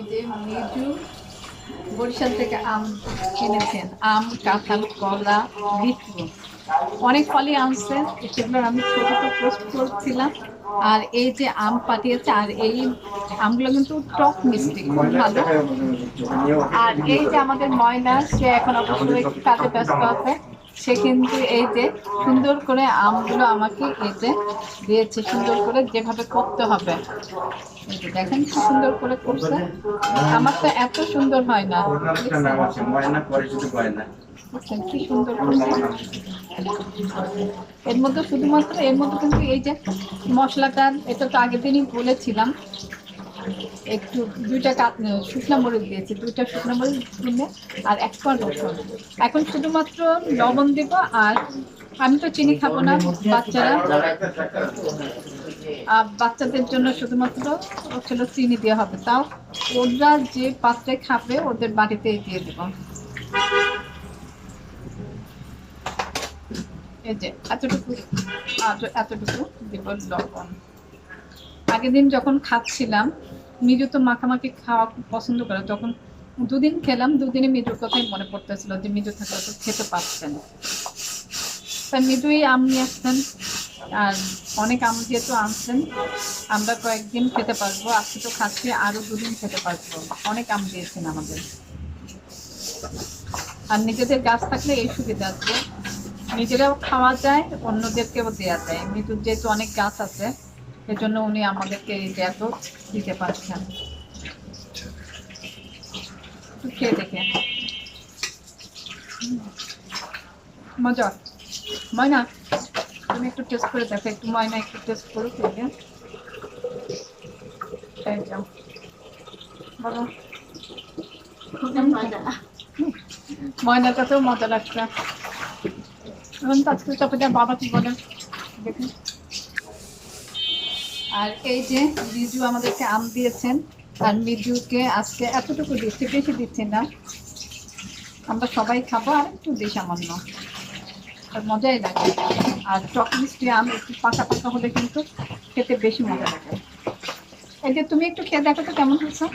এই যে মিজু বরিশাল থেকে আম কিনেছেন, আম, কাঁঠাল, কলা, লিচু, অনেক ফলই আনছে। সেগুলো আমি ছবিতে পোস্ট করছিলাম। আর এই যে আম পাঠিয়েছে, আর এই আমগুলো কিন্তু টক মিষ্টি, খুব ভালো। আর এই যে আমাদের ময়না, সে এখন অবশ্যই একটু কাজে ব্যস্ত আছে। সে কিন্তু এই যে সুন্দর করে আমগুলো আমাকে এই যে দিয়েছে, সুন্দর করে যেভাবে করতে হবে। এই যে দেখেন কি সুন্দর করে করছে। আমার তো এত সুন্দর হয় না, বুঝছেন কি সুন্দর করছে। এর মধ্যে শুধুমাত্র এর মধ্যে কিন্তু এই যে মশলাটা, এটা তো আগের দিনই বলেছিলাম, একটু দুইটা শুকনো মরিচ দিয়েছি, দুইটা শুকনো মরিচ দিলে আর এক কোয়া রসুন। এখন শুধুমাত্র লবণ দেব। আর আমি তো চিনি খাবো না, বাচ্চারা, বাচ্চাদের জন্য শুধুমাত্র হলো চিনি দেওয়া হবে। তাও ওরা যে পাত্রে খাবে ওদের বাড়িতে দিয়ে দেব। এই যে এতটুকু, এতটুকু দিব লবণ। আগের দিন যখন খাচ্ছিলাম, মিজু তো মাখামাখি খাওয়া খুব পছন্দ করে, তখন দুদিন খেলাম, দুদিনে মিজুর কথাই মনে পড়তেছিল যে মিজু থাকলে তো খেতে পারছেন। তাই মিজুই আম নিয়ে আসছেন, আর অনেক আম যেহেতু আনছেন, আমরা কয়েকদিন খেতে পারবো। আজকে তো খাচ্ছি, আরো দুদিন খেতে পারবো। অনেক আম দিয়েছেন আমাদের। আর নিজেদের গাছ থাকলে এই সুবিধা আছে, নিজেরাও খাওয়া যায়, অন্যদেরকেও দেওয়া যায়। মিজুর যেহেতু অনেক গাছ আছে, সেজন্য উনি আমাদেরকে এই যে এত দিতে পারছেন। খেয়ে দেখে মজা। ময়না, তুমি একটু টেস্ট করে দেখো, একটু ময়না একটু টেস্ট করো খেয়ে। যাও বলো, ময়নাটাতেও মজা লাগছে। এখন আজকে চপে বাবা কি বলে দেখুন। আর এই যে মিজু আমাদেরকে আম দিয়েছেন, আর মিজুকে আজকে এতটুকু দিচ্ছি, বেশি দিচ্ছি না, আমরা সবাই খাবো, আর একটু দিই সামান্য, আর মজাই লাগে। আর টক মিষ্টি আম একটু পাকা পাকা হলে কিন্তু খেতে বেশি মজা লাগে। এই যে তুমি একটু খেয়ে দেখো তো কেমন হচ্ছে।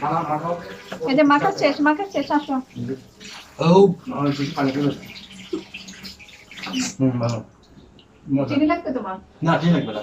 এই যে মাখা শেষ, মাখা শেষ, আসো। চিনি লাগবে তোমার? না, চিনি লাগবে না।